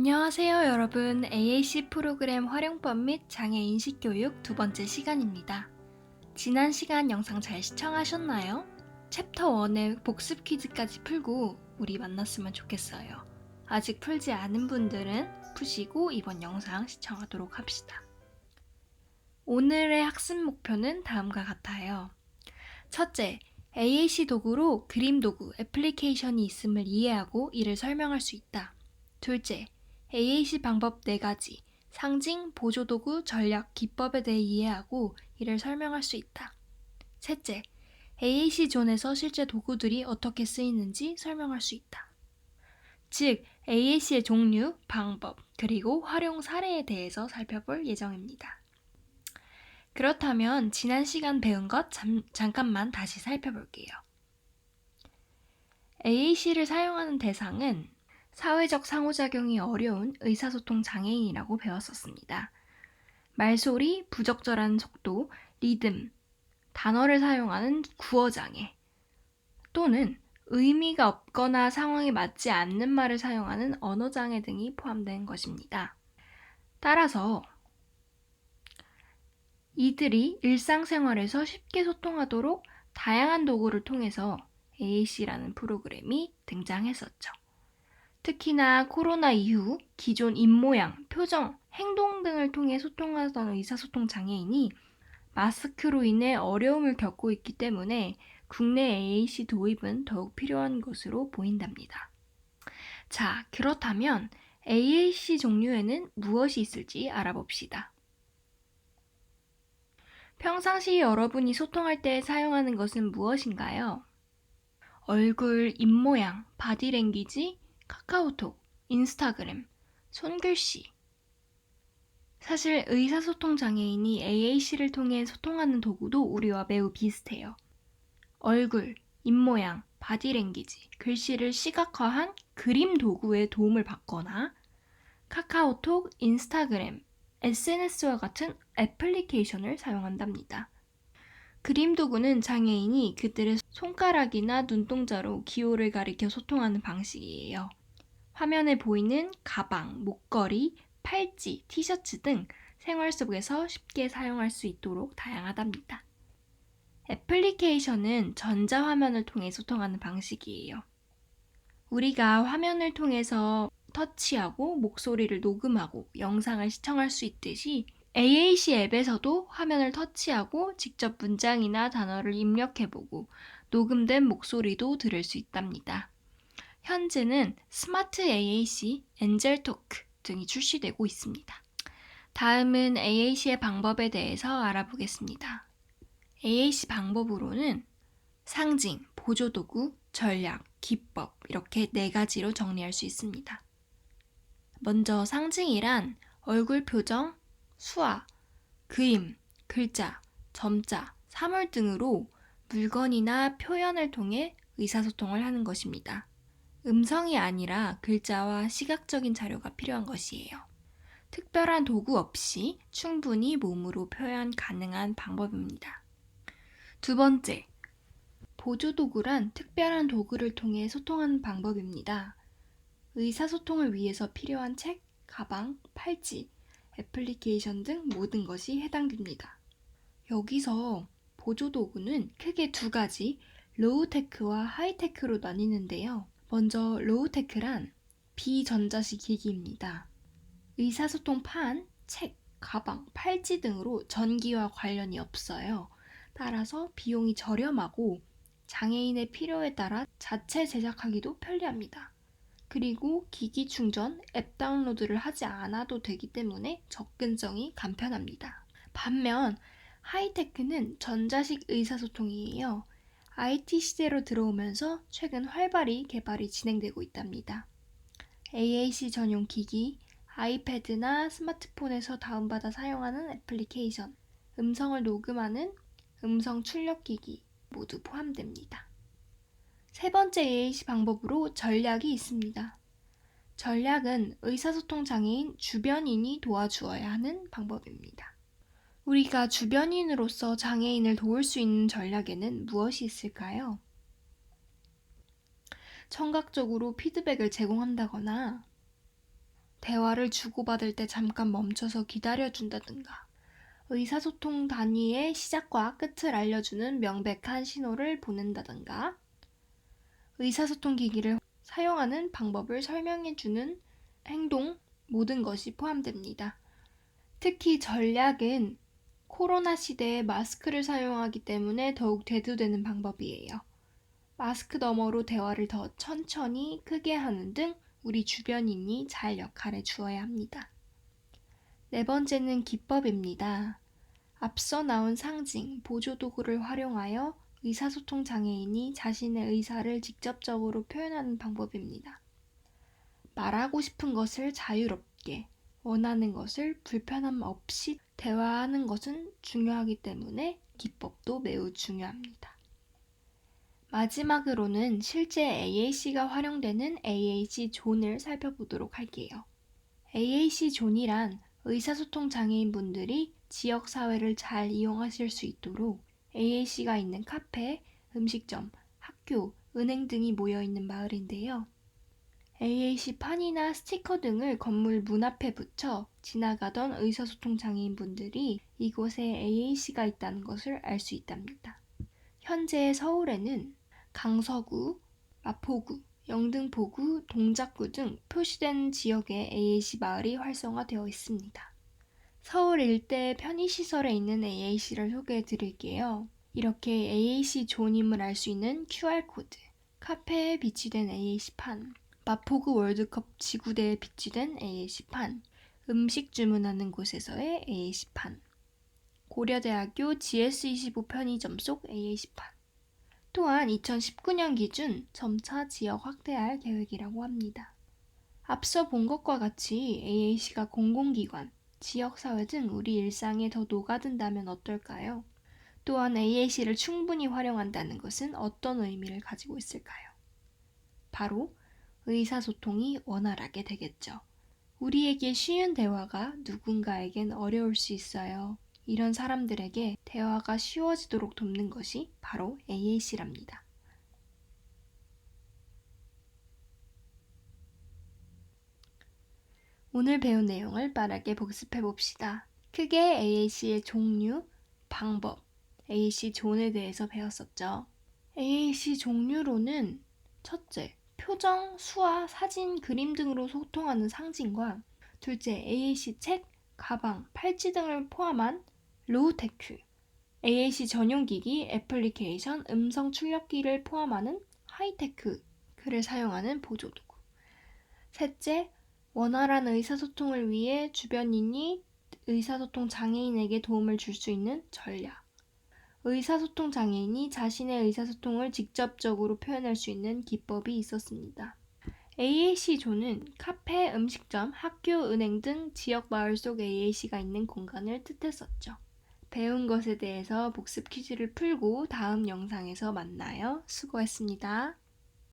안녕하세요 여러분. AAC 프로그램 활용법 및 장애 인식 교육 두 번째 시간입니다. 지난 시간 영상 잘 시청하셨나요? 챕터 1의 복습 퀴즈까지 풀고 우리 만났으면 좋겠어요. 아직 풀지 않은 분들은 푸시고 이번 영상 시청하도록 합시다. 오늘의 학습 목표는 다음과 같아요. 첫째, AAC 도구로 그림 도구, 애플리케이션이 있음을 이해하고 이를 설명할 수 있다. 둘째, AAC 방법 4가지, 상징, 보조도구, 전략, 기법에 대해 이해하고 이를 설명할 수 있다. 셋째, AAC 존에서 실제 도구들이 어떻게 쓰이는지 설명할 수 있다. 즉, AAC의 종류, 방법, 그리고 활용 사례에 대해서 살펴볼 예정입니다. 그렇다면 지난 시간 배운 것 잠깐만 다시 살펴볼게요. AAC를 사용하는 대상은 사회적 상호작용이 어려운 의사소통 장애인이라고 배웠었습니다. 말소리, 부적절한 속도, 리듬, 단어를 사용하는 구어장애, 또는 의미가 없거나 상황에 맞지 않는 말을 사용하는 언어장애 등이 포함된 것입니다. 따라서 이들이 일상생활에서 쉽게 소통하도록 다양한 도구를 통해서 AAC라는 프로그램이 등장했었죠. 특히나 코로나 이후 기존 입모양, 표정, 행동 등을 통해 소통하던 의사소통 장애인이 마스크로 인해 어려움을 겪고 있기 때문에 국내 AAC 도입은 더욱 필요한 것으로 보인답니다. 자, 그렇다면 AAC 종류에는 무엇이 있을지 알아봅시다. 평상시 여러분이 소통할 때 사용하는 것은 무엇인가요? 얼굴, 입모양, 바디랭귀지, 카카오톡, 인스타그램, 손글씨. 사실 의사소통 장애인이 AAC를 통해 소통하는 도구도 우리와 매우 비슷해요. 얼굴, 입모양, 바디랭귀지, 글씨를 시각화한 그림 도구의 도움을 받거나 카카오톡, 인스타그램, SNS와 같은 애플리케이션을 사용한답니다. 그림 도구는 장애인이 그들의 손가락이나 눈동자로 기호를 가리켜 소통하는 방식이에요. 화면에 보이는 가방, 목걸이, 팔찌, 티셔츠 등 생활 속에서 쉽게 사용할 수 있도록 다양하답니다. 애플리케이션은 전자화면을 통해 소통하는 방식이에요. 우리가 화면을 통해서 터치하고 목소리를 녹음하고 영상을 시청할 수 있듯이 AAC 앱에서도 화면을 터치하고 직접 문장이나 단어를 입력해보고 녹음된 목소리도 들을 수 있답니다. 현재는 스마트 AAC, 엔젤토크 등이 출시되고 있습니다. 다음은 AAC의 방법에 대해서 알아보겠습니다. AAC 방법으로는 상징, 보조도구, 전략, 기법 이렇게 4가지로 정리할 수 있습니다. 먼저 상징이란 얼굴 표정, 수화, 그림, 글자, 점자, 사물 등으로 물건이나 표현을 통해 의사소통을 하는 것입니다. 음성이 아니라 글자와 시각적인 자료가 필요한 것이에요. 특별한 도구 없이 충분히 몸으로 표현 가능한 방법입니다. 두 번째, 보조도구란 특별한 도구를 통해 소통하는 방법입니다. 의사소통을 위해서 필요한 책, 가방, 팔찌, 애플리케이션 등 모든 것이 해당됩니다. 여기서 보조도구는 크게 2가지, 로우테크와 하이테크로 나뉘는데요. 먼저 로우테크란 비전자식 기기입니다. 의사소통판, 책, 가방, 팔찌 등으로 전기와 관련이 없어요. 따라서 비용이 저렴하고 장애인의 필요에 따라 자체 제작하기도 편리합니다. 그리고 기기 충전, 앱 다운로드를 하지 않아도 되기 때문에 접근성이 간편합니다. 반면 하이테크는 전자식 의사소통이에요. IT 시대로 들어오면서 최근 활발히 개발이 진행되고 있답니다. AAC 전용 기기, 아이패드나 스마트폰에서 다운받아 사용하는 애플리케이션, 음성을 녹음하는 음성 출력기기 모두 포함됩니다. 세 번째 AAC 방법으로 전략이 있습니다. 전략은 의사소통 장애인 주변인이 도와주어야 하는 방법입니다. 우리가 주변인으로서 장애인을 도울 수 있는 전략에는 무엇이 있을까요? 청각적으로 피드백을 제공한다거나 대화를 주고받을 때 잠깐 멈춰서 기다려준다든가, 의사소통 단위의 시작과 끝을 알려주는 명백한 신호를 보낸다든가, 의사소통 기기를 사용하는 방법을 설명해주는 행동, 모든 것이 포함됩니다. 특히 전략은 코로나 시대에 마스크를 사용하기 때문에 더욱 대두되는 방법이에요. 마스크 너머로 대화를 더 천천히 크게 하는 등 우리 주변인이 잘 역할해 주어야 합니다. 네 번째는 기법입니다. 앞서 나온 상징, 보조도구를 활용하여 의사소통 장애인이 자신의 의사를 직접적으로 표현하는 방법입니다. 말하고 싶은 것을 자유롭게, 원하는 것을 불편함 없이 대화하는 것은 중요하기 때문에 기법도 매우 중요합니다. 마지막으로는 실제 AAC가 활용되는 AAC 존을 살펴보도록 할게요. AAC 존이란 의사소통 장애인분들이 지역사회를 잘 이용하실 수 있도록 AAC가 있는 카페, 음식점, 학교, 은행 등이 모여있는 마을인데요. AAC 판이나 스티커 등을 건물 문 앞에 붙여 지나가던 의사소통 장애인분들이 이곳에 AAC가 있다는 것을 알 수 있답니다. 현재 서울에는 강서구, 마포구, 영등포구, 동작구 등 표시된 지역에 AAC 마을이 활성화되어 있습니다. 서울 일대 편의시설에 있는 AAC를 소개해 드릴게요. 이렇게 AAC 존임을 알 수 있는 QR코드, 카페에 비치된 AAC판, 마포구 월드컵 지구대에 비치된 AAC판, 음식 주문하는 곳에서의 AAC판, 고려대학교 GS25 편의점 속 AAC판, 또한 2019년 기준 점차 지역 확대할 계획이라고 합니다. 앞서 본 것과 같이 AAC가 공공기관, 지역사회 등 우리 일상에 더 녹아든다면 어떨까요? 또한 AAC를 충분히 활용한다는 것은 어떤 의미를 가지고 있을까요? 바로 의사소통이 원활하게 되겠죠. 우리에게 쉬운 대화가 누군가에겐 어려울 수 있어요. 이런 사람들에게 대화가 쉬워지도록 돕는 것이 바로 AAC랍니다. 오늘 배운 내용을 빠르게 복습해 봅시다. 크게 AAC의 종류, 방법, AAC 존에 대해서 배웠었죠. AAC 종류로는 첫째, 표정, 수화, 사진, 그림 등으로 소통하는 상징과 둘째, AAC 책, 가방, 팔찌 등을 포함한 로우테크, AAC 전용기기, 애플리케이션, 음성 출력기를 포함하는 하이테크를 사용하는 보조도구. 셋째, 원활한 의사소통을 위해 주변인이 의사소통 장애인에게 도움을 줄 수 있는 전략. 의사소통 장애인이 자신의 의사소통을 직접적으로 표현할 수 있는 기법이 있었습니다. AAC 존은 카페, 음식점, 학교, 은행 등 지역 마을 속 AAC가 있는 공간을 뜻했었죠. 배운 것에 대해서 복습 퀴즈를 풀고 다음 영상에서 만나요. 수고했습니다.